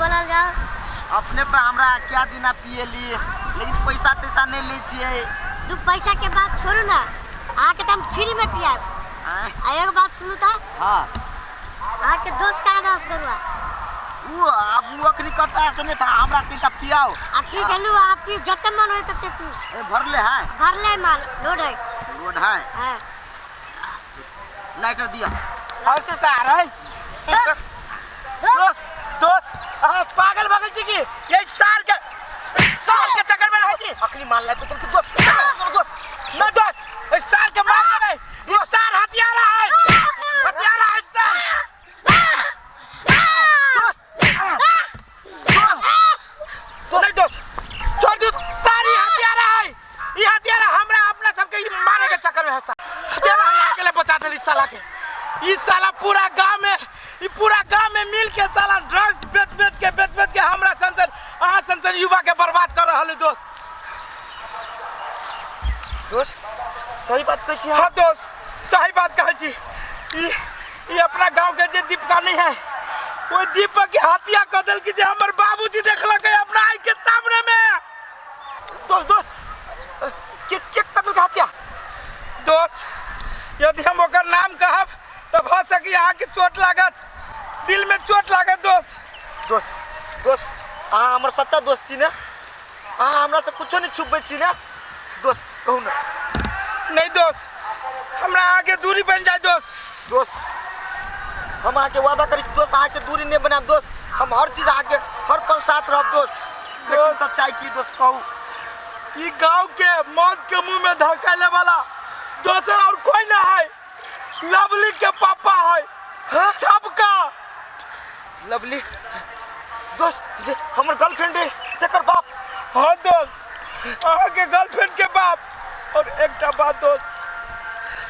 बोला जाओ। अपने तो हमरा क्या दिना पिए लिए, लेकिन पैसा तैसा नहीं ले छिए। तू पैसा के बात छोड़ू ना, आके तुम फ्री में पिया। एक बात सुनू था। हाँ आके दोस्त का नाम करूँगा। वो अब वो अखनी कहता है नहीं था हमरा टीका पियाओ। ठीक है, लो आपकी जब मन हो तब तक पी। ए भर ले है, भर ले माल लोड है। लोड है। हाँ लाइटर दिया। और से सार है दोस्त दोस्त पागल बगल जी की ये सार के चक्कर में रह जी अखनी मान ले पुतल के दोस्त ना दोस्त इस सार के मार गए। ये सार हथियारा है सार नहीं दोस्त छोड़ दो। सारी हथियारा है, ये हथियारा हमरा अपना सबके मारे के चक्कर में है। सार हथियारा अकेले बचा दे इस साला के। इस साला पूरा गांव में मिल के साला ड्रग्स बेच के हमरा संसन युवा के बर्बाद कर रहा है। दोस्त सही बात कह छी। हाँ दोस्त सही बात कह छी। ये अपना गांव के जे दीपका नहीं है, वो दीपक की हत्या कर दिल की जे हमर बाबूजी देखलक अपना आँख के सामने में। दोस्त के कतल के हत्या? दोस्त यदि हम ओकर नाम कहब तो हो सके यहाँ की चोट लागत, दिल में चोट लागत। दोस्त हमर सच्चा दोस्त छी ने, हमरा से कुछो नहीं छुपे छी ने दोस्त, कहू ना। नहीं दोस्त हमरा आगे दूरी बन जाए। दोस्त हम आके वादा करी दोस्त, आके दूरी नहीं बनाब दोस्त। हम हर चीज आके हर पल साथ रहब दोस्त। लेकिन सच्चाई की दोस्त कहू, ये गांव के मौत के मुंह में धकेले वाला दोसर और कोई ना है। लवली के पापा है। हाँ? सबका लवली दोस्त जे हमर गर्लफ्रेंड है तेकर बाप। हाँ दोस्त आगे गर्लफ्रेंड के बाप। और एक बात दोस्त,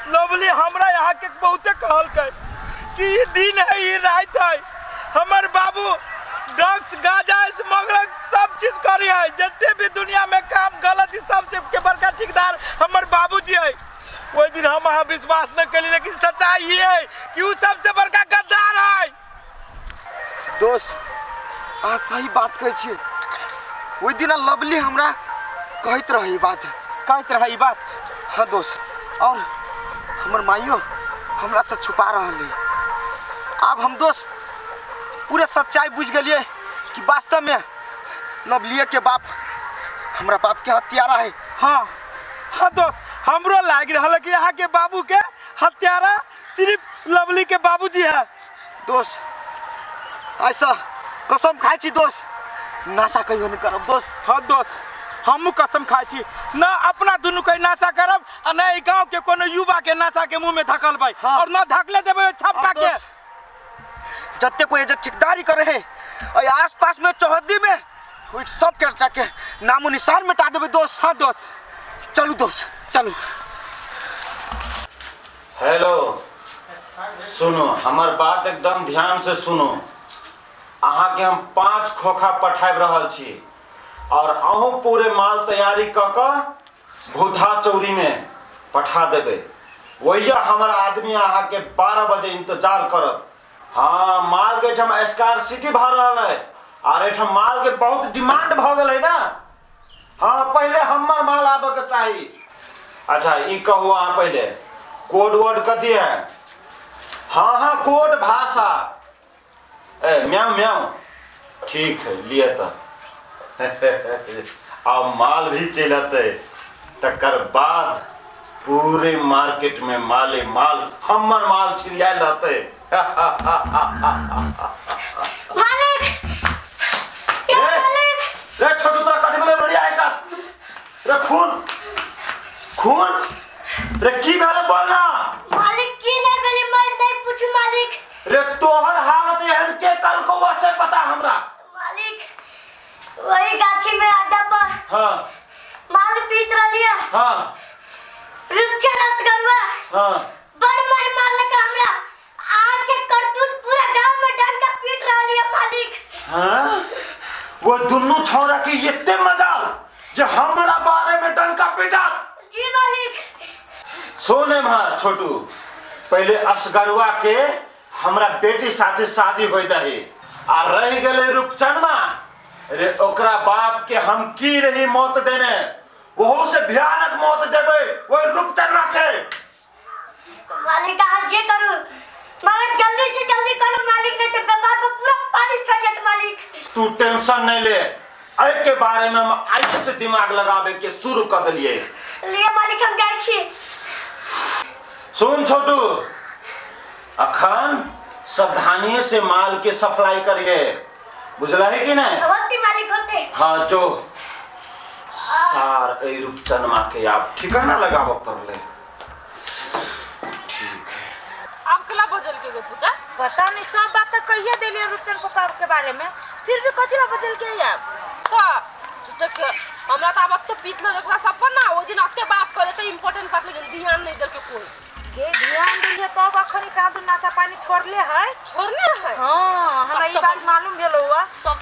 लवली हमरा यहाँ के बहुते कहल के कि ये दिन है ये रात है। हमर बाबू ड्रग्स गांजा स्मगलिंग सब चीज करी है। जितने भी दुनिया में काम गलत सबसे के बड़का ठेकेदार हमर बाबूजी है। वही दिन हम विश्वास न करी, लेकिन सच्चाई ये है कि वो सबसे बड़का गद्दार है। दोस्त सही बात कहे छी। वही दिन लवली हमरा कहत रही बात। हाँ दोस्त, और हमर माइयो हमरा से छुपा रही। अब हम दोस्त पूरे सच्चाई बुझ गए कि वास्तव में लवलिया के बाप हमरा बाप के हत्यारा है। हाँ दोस्त हमरो लाग रहा कि यहाँ के बाबू के हत्यारा सिर्फ लवली के बाबूजी है। दोस्त ऐसा कसम खाई छी दोस्त, नशा कहियो नहीं करब दोस्त। हाँ दोस्त हमू कसम खाई छी न अपना दुनू के नशा करब आ न ई गांव के कोनो युवा के नशा के मुंह में धकलबै। हाँ। और न धकले देबै छपका के। जत्ते कोई जे ठेकेदारी करे है और आस पास में चौहद्दी में वो सब के नामो निशान मिटा देबे दोस्त। हाँ दोस्त चलू दोस्त चलू। हेलो सुनो, हमार बात एकदम ध्यान से सुनो। अहाँ के हम 5 खोखा पठाब रहल छी और अहूँ पूरे माल तैयारी क भूथा चौरी में पठा देबे। वैया हमारा आदमी अहाँ के 12 बजे इंतजार करत। हाँ माल के हम स्कार सिटी भर रहा है और एठम माल के बहुत डिमांड भ गए ना। हाँ पहले हमर माल आबे के चाहिए। अच्छा ई कहू अहाँ पहले कोड वर्ड कथी है? हाँ कोड भाषा म्याऊ म्याऊ। ठीक है लिए तो अब माल भी चलते तकर बाद पूरे मार्केट में माले माल हमर माल छिड़िया रहते। मालिक रे छोटू तोरा कदम में बढ़िया है का रे खून रे की भेले बोलना। मालिक की नहीं बोली, मैं नहीं पूछू मालिक। रे तोहर हालत एहन के कल को वैसे पता हमरा। मालिक वही गाछी में अड्डा पर हाँ माल पीत रही है। हाँ रुपचा रसगुल्ला हाँ बड़ मन मारले का हमरा आके करतूत पूरा गांव में डंका पीट रही है मालिक। हाँ वो दुन्नू छौरा के इतने मजाल जो हमरा बारे में डंका पीटा। जी मालिक। सोने मार छोटू, पहले असगरुआ के हमरा बेटी साथे शादी होई दही आ रह गए रूपचनमा, अरे ओकरा बाप के हम की रही मौत देने, वहू से भयानक मौत देवे वो रूपचनमा के। मालिक आज ये करूं, मालिक जल्दी से जल्दी करो मालिक, नहीं तो व्यापार को पूरा पानी फेंक जाए मालिक। तू टेंशन नहीं ले, आई के बारे में हम आइए से दिमाग लगावे के शुरू कर दिए। लिए मालिक हम जाए छी। सुन छोटू, अखन सावधानी से माल के सप्लाई करिए, बुझला है कि नहीं? होती मालिक होते। हाँ जो सार ए रूपचनमा के आप ठिकाना लगाव पड़ले। ठीक है। अब कला बदल के पूजा पता नहीं, सब बात तो कहिए देलिए रूपचंद पप्पा के बारे में, फिर भी कथी ला बदल के आप तो के हमरा त अब तो बीत न एकरा सब पर ना ओ दिन आपके बाप करे तो इंपोर्टेंट बात में ध्यान नहीं दे के कोई के ध्यान दिलिए तब अखनी का दू नशा पानी छोड़ले है। हां हमरा ई बात मालूम भेलो हुआ तब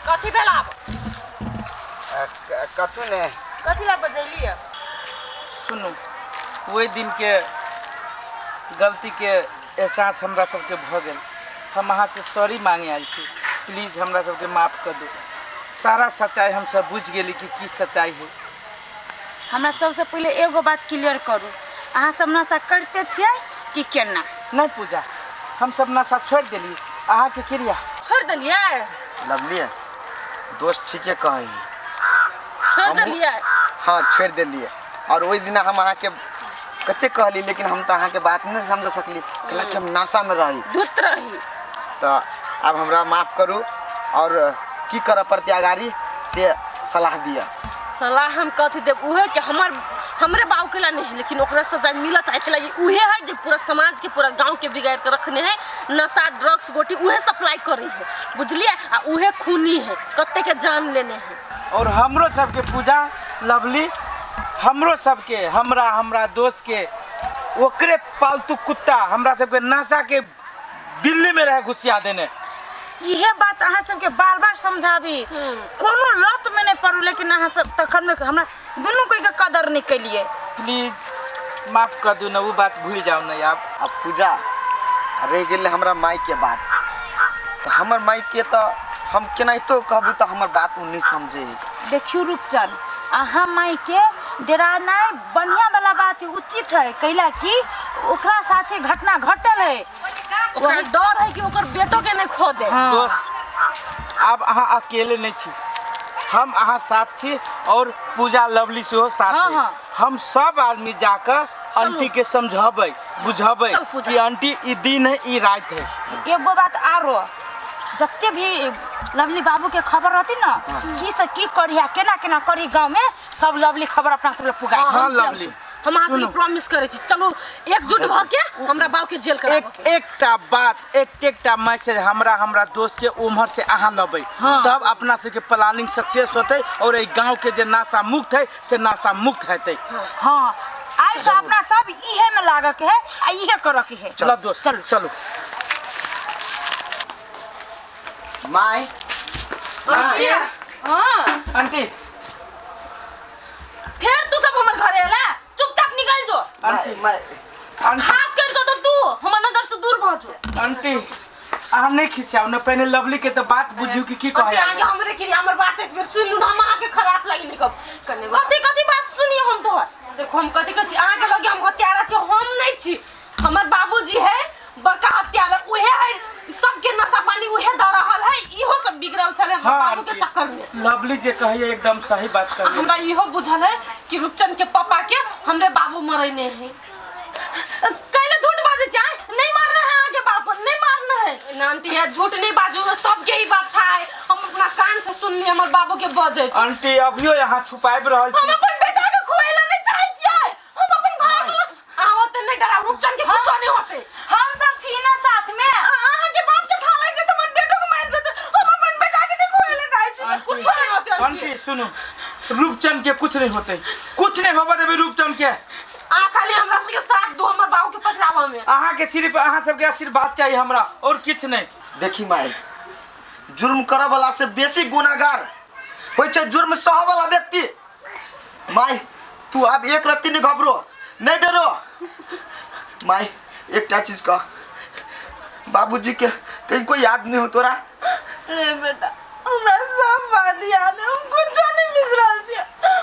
कथी भेला अब कथु ने कथी ला बजैलिए? सुनू, वही दिन के गलती के एहसास हमरा सबके भ गेल। हम अहाँ से सॉरी मांगे आयल छी, प्लीज हमरा सबके माफ कर दो। सारा सच्चाई हम सब बुझ गेली कि की सच्चाई है। हमरा सबसे पहले एगो बात क्लियर करू, अहाँ सब नशा करते छिए कि केना? नहीं पूजा, हम सब नशा छोड़ देली। अहाँ के क्रिया छोड़ दिलिए? लवली दोस्त ठीके कहे छोड़ दिलिए? हाँ छोड़ दिलिए। और वही दिन हम अहाँ के कते कहली, लेकिन हम तो अहाँ के बात नहीं समझ सकली, कहला कि हम नशा में रही दूत रही। तो अब हमरा माफ करू और की कर प्रत्यागारी से सलाह दिया। सलाह हम कथी देब उहे के हमरे बाबू के ला नहीं, लेकिन ओकरा सजा मिला चाहे के ला उहे है जो पूरा समाज के पूरा गांव के बिगाड़ के रखने है। नशा ड्रग्स गोटी उहे सप्लाई करे है, बुझलिए? आ उहे खूनी है, कत्ते के जान लेने है। और हमरो सबके पूजा लवली, हमरो सबके हमरा दोस्त के ओकरे पालतू कुत्ता हमरा सबके नशा के बिल्ली में रह घुसिया देने। इहे बात अहाँ सबके बार बार समझाबी, कोनो लत में नहीं पड़ू, लेकिन अहाँ सब तखन में हमरा दोनों कोई के कदर नहीं कलिए। प्लीज माफ कर दो ना, वो बात भूल जाओ ना आप। अब पूजा रह गए हमरा माई के बात, तो हमर माई के तो हम केनाहितो कहबू तो हमर बात उ नहीं समझे। देखियो रूपचंद, अहाँ माई के डराना बढ़िया वाला बात है, उचित है, कैला कि ओकरा साथे घटना घटल है, ओकरा डर है कि ओकर बेटो के नहीं खो दे। हाँ। दोस्त अब अहाँ अकेले नहीं छी, हम अहाँ साथ छी और पूजा लवली से हो साथ हाँ, है। हाँ। हम सब आदमी जाकर आंटी के समझाबै बुझाबै कि आंटी ई दिन है ई रात है। एगो बात आरो, जत्ते भी लवली बाबू के खबर रहती ना की से की करिया केना केना करी गांव में, सब लवली खबर अपना सब पुगाई। हाँ लवली, हम अहाँ से प्रॉमिस करे छी, चलो एकजुट भ के हमरा बाबू के जेल करा के एकटा बात एकटा मैसेज हमरा दोस्त के उम्र से अहाँ लबै। हाँ। तब अपना सबके प्लानिंग सक्सेस होते और ए गांव के जे नशा मुक्त है से नशा मुक्त हेतै। हाँ, आज से अपना सब इहे में लागे के है आ इहे करे के है। चलो दोस्त चलो चलो। माई हां आंटी फिर तू सब हमर घरे आला, चुपचाप निकल जो। आंटी आंटी खास करके तो तू हमर नजर से दूर भ जो। आंटी अहाँ नहीं खिसियाओ ना, पहले लवली के तो बात बुझियो कि की कहे। आगे हमरे के हमर बात एक बेर सुन लू ना, हम आगे खराब लगी निकब कने कथी बात सुनिए हम तोहर। देखो हम कथी आगे लगे हम हत्यारा छी, हम नहीं छी। हमर बाबूजी है बड़का हत्यारा, उहे है सबके नशा पानी उहे द रहल है, इहो सब बिगड़ल छले हमर बाबू के चक्कर में। लवली जे कहिए एकदम सही बात कहिए। हमरा इहो बुझल है कि रूपचंद के पापा के हमरे बाबू मरने है। कैले झूठ बाजे जाए, नहीं मरना है आगे बाप, नहीं मारना है। नानती है झूठ नहीं बाजू, सबके ही बात था है, हम अपना कान से सुन लिए हमर बाबू के बजे। आंटी अभियो यहाँ छुपाइब रहल छी। हम अपन बेटा के खोएला नहीं चाहे छिए, हम अपन घर में आवत नहीं डरा, रूपचंद के कुछ नहीं होते। हम सब छी ना साथ में। आहा के बाप के था लग जे हमर बेटो को मार देते, हम अपन बेटा के नहीं खोएले जाए छी, कुछ नहीं होते। आंटी सुनो, रूपचंद के कुछ नहीं होते, कुछ नहीं होबा देबे रूपचंद के। आ खाली हमरा सबके साथ दो हमर बाबू के पजरावा में। अहाँ के सिर्फ अहाँ सबके आशीर्वाद चाहिए हमरा, और कुछ नहीं। देखी माई, जुर्म करे वाला से बेसी गुनाहगार होय छै जुर्म सह वाला व्यक्ति। माई तू अब एक रत्ती नहीं घबरो, नहीं डरो। माई एकटा चीज कह, बाबूजी के कहीं कोई याद नहीं हो तोरा? नहीं बेटा, हमरा सब बात याद है, हम कुछ नहीं बिसरल छी।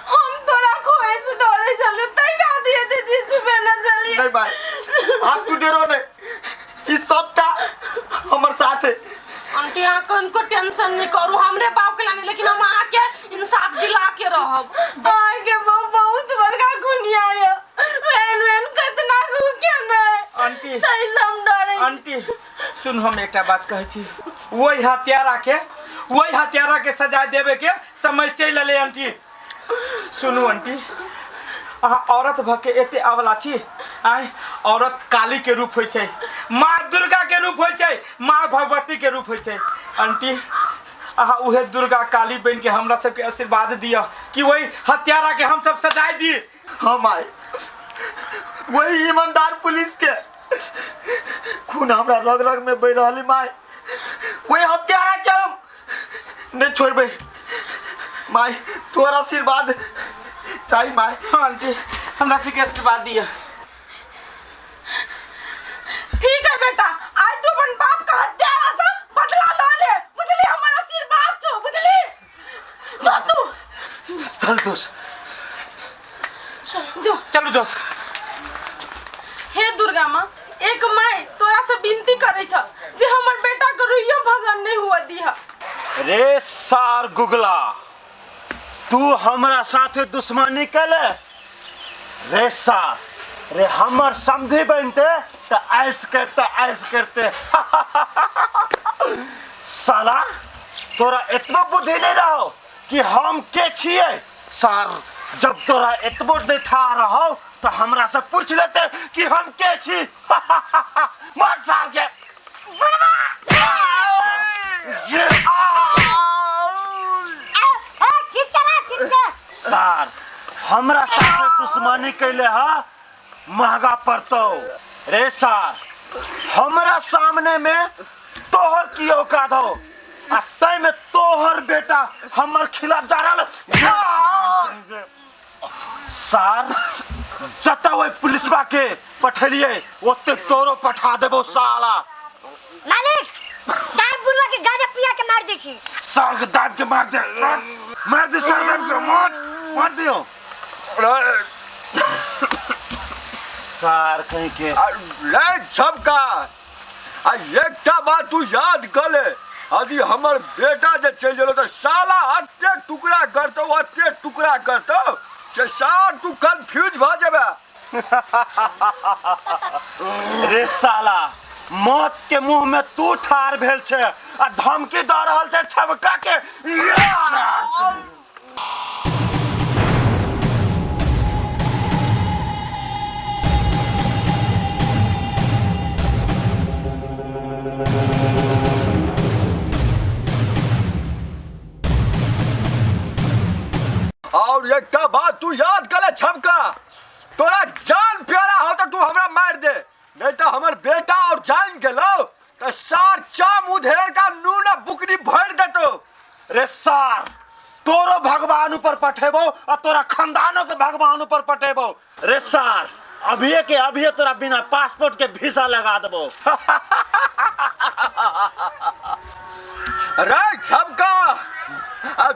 हम तोरा खोए से डरे चले तई का दिए दे चीज छुपे न चली। नहीं भाई, आप तू डरो नहीं, इस सब का हमारे साथ है। आंटी यहाँ को टेंशन नहीं करू, हमरे बाप के लाने, लेकिन हम आके इंसाफ दिला के रहब। आगे बहुत बड़का गुनिया है, वेन कितना के नहीं आंटी तई सब डरे। आंटी सुन, हम एक बात कहे छी, वही हत्यारा के सजा देवे के समय चल ले। आंटी सुनू आंटी, अहाँ औरत भके एते अवला छी। आय औरत काली के रूप होय छै, माँ दुर्गा के रूप होय छै, माँ भगवती के रूप होय छै। आंटी अहाँ उहे दुर्गा काली बन के हमरा सबके आशीर्वाद दिया कि वही हत्यारा के हम सब सजाए दी। हम आए वही ईमानदार पुलिस के खून हमरा रग रग में बह रही माय, वही हत्यारा के हम नहीं छोड़बे। माय तोरा आशीर्वाद चाहिए माय। आंटी हमरा सबके आशीर्वाद दिया। ठीक है बेटा, आज तू अपन बाप का हत्यारा से बदला लो ले, बुझली? हमारा आशीर्वाद छो, बुझली? जो तू चल दोस्त, जो चलो दोस्त। हे दुर्गा माँ, एक माई तोरा से विनती करे छ जे हमर बेटा को रुइयो भगन नहीं हुआ दिया। रे सार गुगला, तू हमरा साथे दुश्मनी कले? रे सार, रे हमर समझी बनते तो ऐस करते साला तोरा इतना बुद्धि नहीं रहो कि हम के छिए? सार जब तोरा इतबो नहीं था रहो तो हमरा से पूछ लेते कि हम के छी। मार सार के सार हमरा साथे दुश्मनी कैले हा महंगा पड़तो। रे सार, हमरा सामने में तोहर की औकात हो, आ तय में तोहर बेटा हमर खिलाफ जा रहा। सार जता वही पुलिसवा के पठलिए ओते तोरो पठा देबो साला। मालिक, सार बुलवा के गाजा पिया के मार दै छी। सार के दाब के मार दे सार दाब के मार दियो। सार कहीं के ले सबका आ एकटा बात तू याद कर ले, यदि हमर बेटा जे चल गेलो तो साला अत्ते टुकड़ा करतो से सार तू कंफ्यूज भ जेबे। रे साला, मौत के मुंह में तू ठार भेल छे आ धमकी द रहल छे छबका के। और एकटा बात तू याद कर ले छबका, तोरा जान प्यारा हो तो तू हमरा मार दे, नहीं तो हमर बेटा और जान गेलो तो सार चाम उधेर का नूना बुकनी भर देतो। रे सार, तोरो भगवान ऊपर पठेबो और तोरा खानदानों के भगवान ऊपर पठेबो। रे सार, अभी के अभी तोरा बिना पासपोर्ट के वीजा लगा देबो। रे छबका,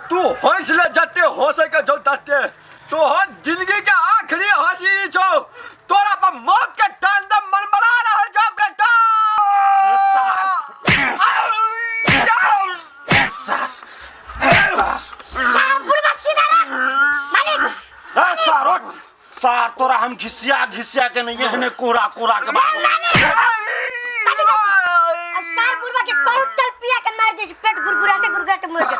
तू हौसले जते हो सके जो तते, तोहर जिंदगी के आखिरी हंसी छो, तोरा पर मौत के तांडव मरमरा रहल जा बेटा। सार तोरा हम घिसिया के नहीं एहने कोरा के बाबू। सार बुलवा के करू तल पिया के मार दै छी, पेट गुरगुराते मर जा।